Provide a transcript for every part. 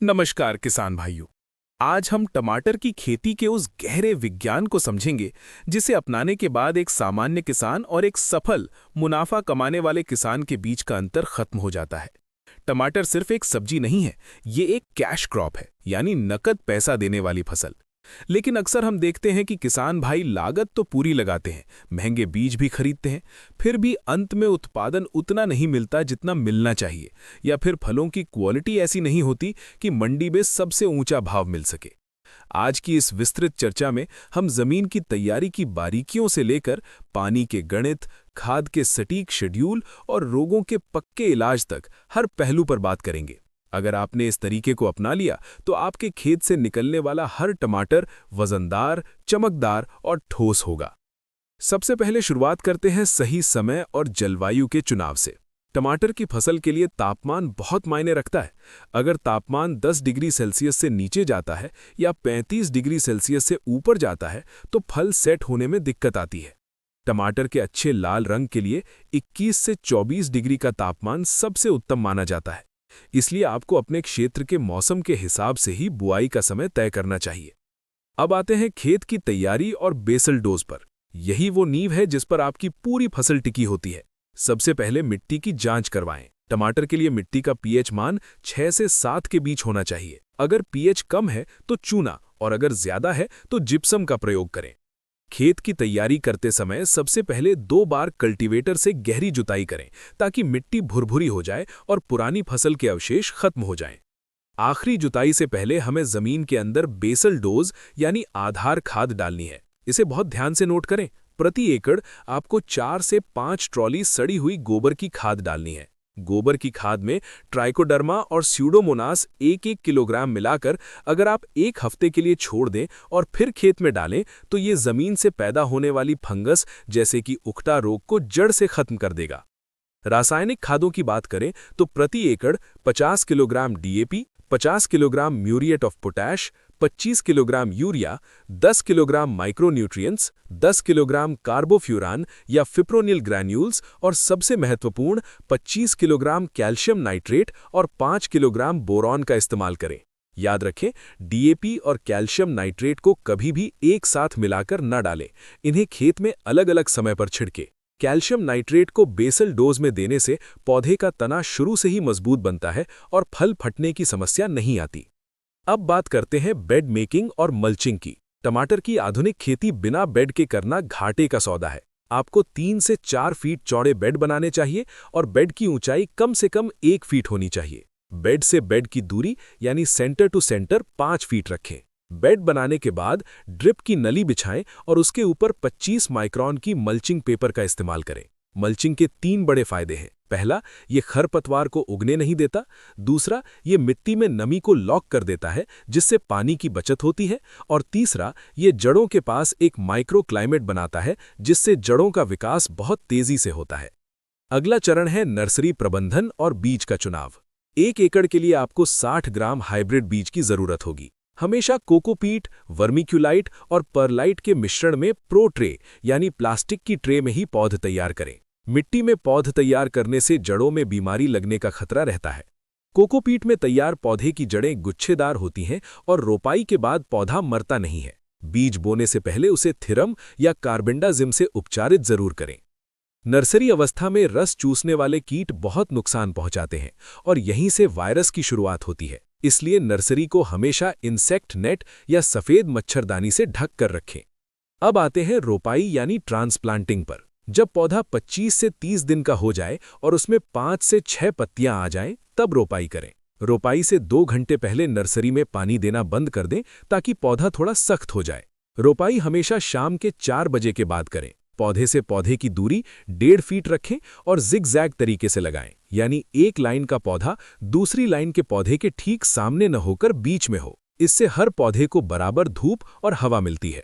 नमस्कार किसान भाइयों। आज हम टमाटर की खेती के उस गहरे विज्ञान को समझेंगे जिसे अपनाने के बाद एक सामान्य किसान और एक सफल मुनाफा कमाने वाले किसान के बीच का अंतर खत्म हो जाता है। टमाटर सिर्फ एक सब्जी नहीं है, ये एक कैश क्रॉप है, यानी नकद पैसा देने वाली फसल। लेकिन अक्सर हम देखते हैं कि किसान भाई लागत तो पूरी लगाते हैं, महंगे बीज भी खरीदते हैं, फिर भी अंत में उत्पादन उतना नहीं मिलता जितना मिलना चाहिए, या फिर फलों की क्वालिटी ऐसी नहीं होती कि मंडी में सबसे ऊंचा भाव मिल सके। आज की इस विस्तृत चर्चा में हम जमीन की तैयारी की बारीकियों से लेकर पानी के गणित, खाद के सटीक शेड्यूल और रोगों के पक्के इलाज तक हर पहलू पर बात करेंगे। अगर आपने इस तरीके को अपना लिया तो आपके खेत से निकलने वाला हर टमाटर वजनदार, चमकदार और ठोस होगा। सबसे पहले शुरुआत करते हैं सही समय और जलवायु के चुनाव से। टमाटर की फसल के लिए तापमान बहुत मायने रखता है। अगर तापमान 10 डिग्री सेल्सियस से नीचे जाता है या 35 डिग्री सेल्सियस से ऊपर जाता है तो फल सेट होने में दिक्कत आती है। टमाटर के अच्छे लाल रंग के लिए 21 से 24 डिग्री का तापमान सबसे उत्तम माना जाता है। इसलिए आपको अपने क्षेत्र के मौसम के हिसाब से ही बुआई का समय तय करना चाहिए। अब आते हैं खेत की तैयारी और बेसल डोज पर। यही वो नींव है जिस पर आपकी पूरी फसल टिकी होती है। सबसे पहले मिट्टी की जांच करवाएं। टमाटर के लिए मिट्टी का पीएच मान 6 से 7 के बीच होना चाहिए। अगर पीएच कम है तो चूना और अगर ज्यादा है तो जिप्सम का प्रयोग करें। खेत की तैयारी करते समय सबसे पहले 2 बार कल्टीवेटर से गहरी जुताई करें ताकि मिट्टी भुरभुरी हो जाए और पुरानी फसल के अवशेष खत्म हो जाएं। आखिरी जुताई से पहले हमें जमीन के अंदर बेसल डोज यानी आधार खाद डालनी है। इसे बहुत ध्यान से नोट करें। प्रति एकड़ आपको 4 से 5 ट्रॉली सड़ी हुई गोबर की खाद डालनी है। गोबर की खाद में ट्राइकोडर्मा और स्यूडोमोनास 1-1 किलोग्राम मिलाकर अगर आप 1 हफ्ते के लिए छोड़ दें और फिर खेत में डालें तो ये जमीन से पैदा होने वाली फंगस जैसे कि उकटा रोग को जड़ से खत्म कर देगा। रासायनिक खादों की बात करें तो प्रति एकड़ 50 kilogram DAP, 50 kilogram muriate of potash, 25 kilogram urea, 10 kilogram micronutrients, 10 kilogram carbofuran या फिप्रोनिल ग्रैन्यूल्स और सबसे महत्वपूर्ण 25 किलोग्राम कैल्शियम नाइट्रेट और 5 किलोग्राम बोरॉन का इस्तेमाल करें। याद रखें, डीएपी और कैल्शियम नाइट्रेट को कभी भी एक साथ मिलाकर न डालें। इन्हें खेत में अलग अलग समय पर छिड़के। कैल्शियम नाइट्रेट को बेसल डोज में देने से पौधे का तना शुरू से ही मजबूत बनता है और फल फटने की समस्या नहीं आती। अब बात करते हैं बेड मेकिंग और मल्चिंग की। टमाटर की आधुनिक खेती बिना बेड के करना घाटे का सौदा है। आपको 3 से 4 फीट चौड़े बेड बनाने चाहिए और बेड की ऊंचाई कम से कम 1 फीट होनी चाहिए। बेड से बेड की दूरी यानी सेंटर टू सेंटर 5 फीट रखें। बेड बनाने के बाद ड्रिप की नली बिछाएं और उसके ऊपर 25 माइक्रोन की मल्चिंग पेपर का इस्तेमाल करें। मल्चिंग के 3 बड़े फायदे हैं। पहला, ये खरपतवार को उगने नहीं देता। दूसरा, ये मिट्टी में नमी को लॉक कर देता है जिससे पानी की बचत होती है। और तीसरा, ये जड़ों के पास एक माइक्रो क्लाइमेट बनाता है जिससे जड़ों का विकास बहुत तेजी से होता है। अगला चरण है नर्सरी प्रबंधन और बीज का चुनाव। 1 एकड़ के लिए आपको 60 ग्राम हाइब्रिड बीज की जरूरत होगी। हमेशा कोकोपीट, वर्मिक्यूलाइट और परलाइट के मिश्रण में प्रो ट्रे यानी प्लास्टिक की ट्रे में ही पौध तैयार करें। मिट्टी में पौध तैयार करने से जड़ों में बीमारी लगने का खतरा रहता है। कोकोपीट में तैयार पौधे की जड़ें गुच्छेदार होती हैं और रोपाई के बाद पौधा मरता नहीं है। बीज बोने से पहले उसे थिरम या कार्बेंडाजिम से उपचारित जरूर करें। नर्सरी अवस्था में रस चूसने वाले कीट बहुत नुकसान पहुंचाते हैं और यहीं से वायरस की शुरुआत होती है। इसलिए नर्सरी को हमेशा इंसेक्ट नेट या सफेद मच्छरदानी से ढक कर रखें। अब आते हैं रोपाई यानी ट्रांसप्लांटिंग पर। जब पौधा 25 से 30 दिन का हो जाए और उसमें 5 से 6 पत्तियां आ जाएं, तब रोपाई करें। रोपाई से 2 घंटे पहले नर्सरी में पानी देना बंद कर दें ताकि पौधा थोड़ा सख्त हो जाए। रोपाई हमेशा शाम के 4 बजे के बाद करें। पौधे से पौधे की दूरी 1.5 फीट रखें और जिग-जैग तरीके से लगाएं, यानी एक लाइन का पौधा दूसरी लाइन के पौधे के ठीक सामने न होकर बीच में हो। इससे हर पौधे को बराबर धूप और हवा मिलती है।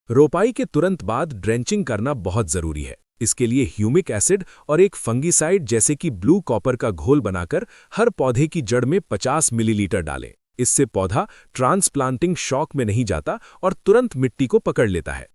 रोपाई के तुरंत बाद ड्रेंचिंग करना बहुत जरूरी है। इसके लिए ह्यूमिक एसिड और एक फंगीसाइड जैसे कि ब्लू कॉपर का घोल बनाकर हर पौधे की जड़ में 50 मिलीलीटर डालें। इससे पौधा ट्रांसप्लांटिंग शॉक में नहीं जाता और तुरंत मिट्टी को पकड़ लेता है।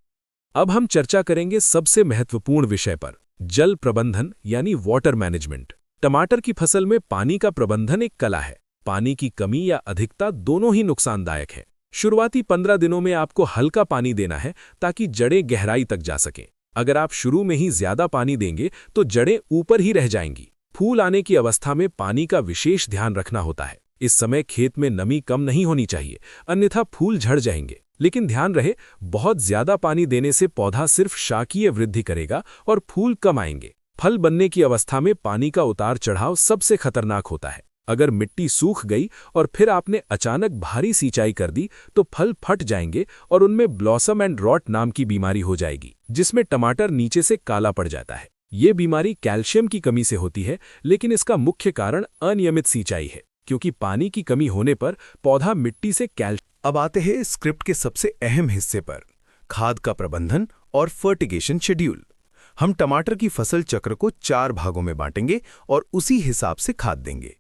अब हम चर्चा करेंगे सबसे महत्वपूर्ण विषय पर, जल प्रबंधन यानी वाटर मैनेजमेंट। टमाटर की फसल में पानी का प्रबंधन एक कला है। पानी की कमी या अधिकता दोनों ही नुकसानदायक है। शुरुआती 15 दिनों में आपको हल्का पानी देना है ताकि जड़ें गहराई तक जा सकें। अगर आप शुरू में ही ज्यादा पानी देंगे तो जड़ें ऊपर ही रह जाएंगी। फूल आने की अवस्था में पानी का विशेष ध्यान रखना होता है। इस समय खेत में नमी कम नहीं होनी चाहिए, अन्यथा फूल झड़ जाएंगे। लेकिन ध्यान रहे, बहुत ज्यादा पानी देने से पौधा सिर्फ शाकीय वृद्धि करेगा और फूल कम आएंगे। फल बनने की अवस्था में पानी का उतार चढ़ाव सबसे खतरनाक होता है। अगर मिट्टी सूख गई और फिर आपने अचानक भारी सिंचाई कर दी तो फल फट जाएंगे और उनमें ब्लॉसम एंड रॉट नाम की बीमारी हो जाएगी, जिसमें टमाटर नीचे से काला पड़ जाता है। ये बीमारी कैल्शियम की कमी से होती है, लेकिन इसका मुख्य कारण अनियमित सिंचाई है, क्योंकि पानी की कमी होने पर पौधा मिट्टी से कैल्शियम। अब आते हैं स्क्रिप्ट के सबसे अहम हिस्से पर, खाद का प्रबंधन और फर्टिगेशन शेड्यूल। हम टमाटर की फसल चक्र को 4 भागों में बांटेंगे और उसी हिसाब से खाद देंगे।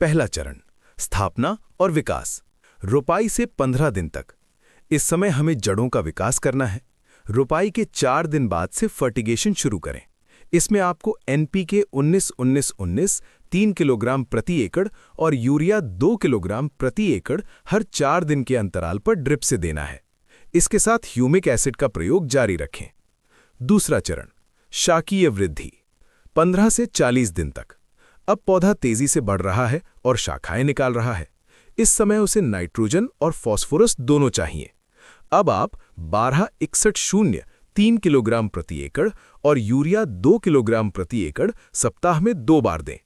पहला चरण, स्थापना और विकास, रोपाई से 15 दिन तक। इस समय हमें जड़ों का विकास करना है। रोपाई के 4 दिन बाद से फर्टिगेशन शुरू करें। इसमें आपको NPK 19-19-19 3 किलोग्राम प्रति एकड़ और यूरिया 2 किलोग्राम प्रति एकड़ हर 4 दिन के अंतराल पर ड्रिप से देना है। इसके साथ ह्यूमिक एसिड का प्रयोग जारी रखें। दूसरा चरण, शाकीय वृद्धि, 15 से 40 दिन तक। अब पौधा तेजी से बढ़ रहा है और शाखाएं निकाल रहा है। इस समय उसे नाइट्रोजन और फास्फोरस दोनों चाहिए। अब आप 12-61-0 3 किलोग्राम प्रति एकड़ और यूरिया 2 किलोग्राम प्रति एकड़ सप्ताह में 2 बार दें।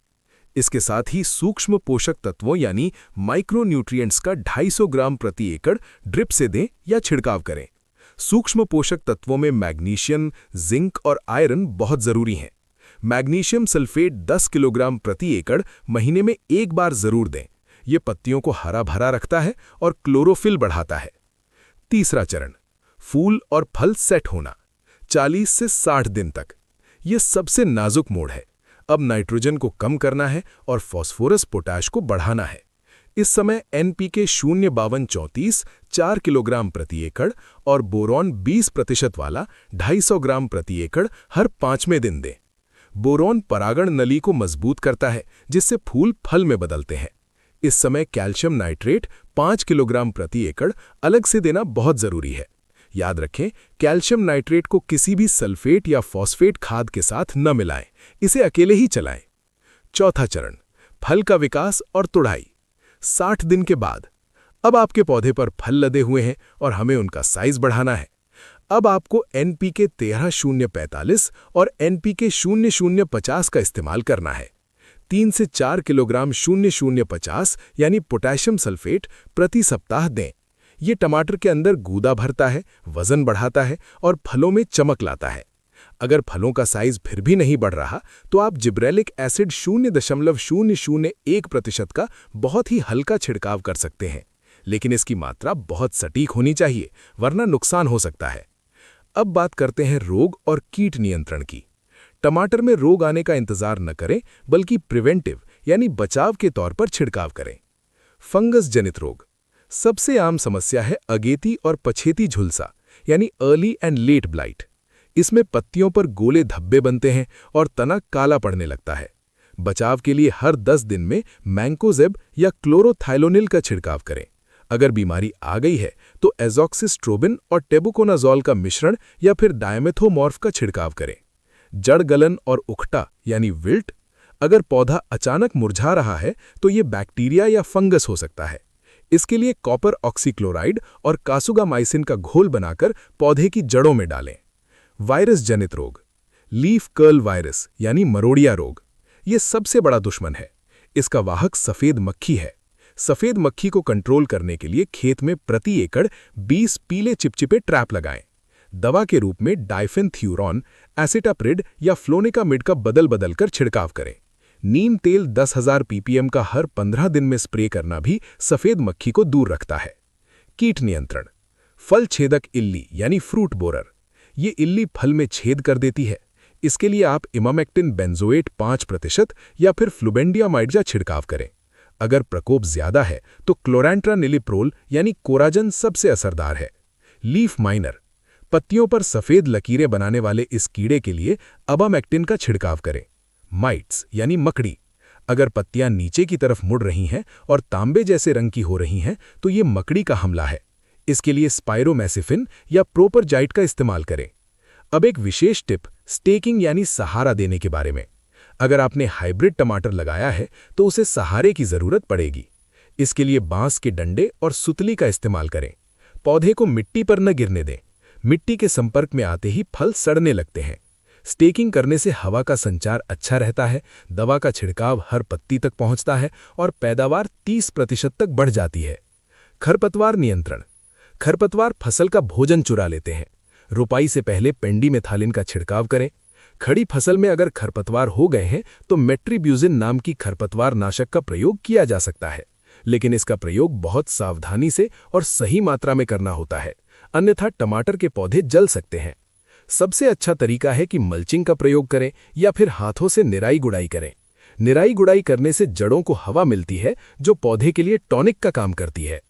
इसके साथ ही सूक्ष्म पोषक तत्वों यानी माइक्रोन्यूट्रिएंट्स का 250 ग्राम प्रति एकड़ ड्रिप से दें या छिड़काव करें। सूक्ष्म पोषक तत्वों में मैग्नीशियम, जिंक और आयरन बहुत जरूरी हैं। मैग्नीशियम सल्फेट 10 किलोग्राम प्रति एकड़ महीने में 1 बार जरूर दें। ये पत्तियों को हरा भरा रखता है और क्लोरोफिल बढ़ाता है। तीसरा चरण, फूल और फल सेट होना, 40 से 60 दिन तक। यह सबसे नाजुक मोड़ है। अब नाइट्रोजन को कम करना है और फास्फोरस पोटाश को बढ़ाना है। इस समय NPK 0-52-34 4 किलोग्राम प्रति एकड़ और बोरॉन 20% वाला 250 ग्राम प्रति एकड़ हर 5वें दिन दें। बोरॉन परागण नली को मजबूत करता है, जिससे फूल फल में बदलते हैं। इस समय कैल्शियम नाइट्रेट 5 किलोग्राम प्रति एकड़ अलग से देना बहुत जरूरी है। याद रखें, कैल्शियम नाइट्रेट को किसी भी सल्फेट या फॉस्फेट खाद के साथ न मिलाएं, इसे अकेले ही चलाएं। चौथा चरण, फल का विकास और तुड़ाई, 60 दिन के बाद। अब आपके पौधे पर फल लदे हुए हैं और हमें उनका साइज बढ़ाना है। अब आपको NPK 13-0-45 और NPK 00-50 का इस्तेमाल करना है। 3 से 4 किलोग्राम 00-50 यानी पोटेशियम सल्फेट प्रति सप्ताह दें। ये टमाटर के अंदर गूदा भरता है, वजन बढ़ाता है और फलों में चमक लाता है। अगर फलों का साइज फिर भी नहीं बढ़ रहा तो आप जिब्रेलिक एसिड 0.001% का बहुत ही हल्का छिड़काव कर सकते हैं, लेकिन इसकी मात्रा बहुत सटीक होनी चाहिए, वरना नुकसान हो सकता है। अब बात करते हैं रोग और कीट नियंत्रण की। टमाटर में रोग आने का इंतजार न करें, बल्कि प्रिवेंटिव यानी बचाव के तौर पर छिड़काव करें। फंगस जनित रोग, सबसे आम समस्या है अगेती और पछेती झुलसा यानी अर्ली एंड लेट ब्लाइट। इसमें पत्तियों पर गोले धब्बे बनते हैं और तना काला पड़ने लगता है। बचाव के लिए हर 10 दिन में मैंकोजेब या क्लोरोथाइलोनिल का छिड़काव करें। अगर बीमारी आ गई है तो एजॉक्सिस्ट्रोबिन और टेबुकोनाजोल का मिश्रण या फिर डायमेथोमॉर्फ का छिड़काव करें। जड़ गलन और उखटा यानी विल्ट, अगर पौधा अचानक मुरझा रहा है तो ये बैक्टीरिया या फंगस हो सकता है। इसके लिए कॉपर ऑक्सीक्लोराइड और कासुगामाइसिन का घोल बनाकर पौधे की जड़ों में डालें। वायरस जनित रोग, लीफ कर्ल वायरस यानी मरोड़िया रोग, ये सबसे बड़ा दुश्मन है। इसका वाहक सफेद मक्खी है। सफेद मक्खी को कंट्रोल करने के लिए खेत में प्रति एकड़ 20 पीले चिपचिपे ट्रैप लगाएं। दवा के रूप में डाइफेनथ्यूरॉन, एसिटाप्रिड या फ्लोनिकामिड का बदल कर छिड़काव करें। नीम तेल 10,000 ppm का हर 15 दिन में स्प्रे करना भी सफेद मक्खी को दूर रखता है। कीट नियंत्रण, फल छेदक इल्ली यानी फ्रूट बोरर, ये इल्ली फल में छेद कर देती है। इसके लिए आप इमामेक्टिन बेंजोएट 5% या फिर फ्लुबेंडियामाइड का छिड़काव करें। अगर प्रकोप ज्यादा है तो क्लोरेंट्रानिलिप्रोल यानी कोराजन सबसे असरदार है। लीफ माइनर, पत्तियों पर सफेद लकीरें बनाने वाले इस कीड़े के लिए अबामेक्टिन का छिड़काव करें। माइट्स यानी मकड़ी, अगर पत्तियां नीचे की तरफ मुड़ रही हैं और तांबे जैसे रंग की हो रही हैं तो ये मकड़ी का हमला है। इसके लिए स्पाइरोमेसिफिन या प्रोपरजाइट का इस्तेमाल करें। अब एक विशेष टिप स्टेकिंग यानी सहारा देने के बारे में। अगर आपने हाइब्रिड टमाटर लगाया है तो उसे सहारे की जरूरत पड़ेगी। इसके लिए बांस के डंडे और सुतली का इस्तेमाल करें। पौधे को मिट्टी पर न गिरने दें। मिट्टी के संपर्क में आते ही फल सड़ने लगते हैं। स्टेकिंग करने से हवा का संचार अच्छा रहता है, दवा का छिड़काव हर पत्ती तक पहुंचता है और पैदावार 30% तक बढ़ जाती है। खरपतवार नियंत्रण। खरपतवार फसल का भोजन चुरा लेते हैं। रुपाई से पहले पेंडीमेथालिन का छिड़काव करें। खड़ी फसल में अगर खरपतवार हो गए हैं तो मेट्रीब्यूजिन नाम की खरपतवार नाशक का प्रयोग किया जा सकता है, लेकिन इसका प्रयोग बहुत सावधानी से और सही मात्रा में करना होता है, अन्यथा टमाटर के पौधे जल सकते हैं। सबसे अच्छा तरीका है कि मल्चिंग का प्रयोग करें या फिर हाथों से निराई गुड़ाई करें। निराई गुड़ाई करने से जड़ों को हवा मिलती है जो पौधे के लिए टॉनिक का काम करती है।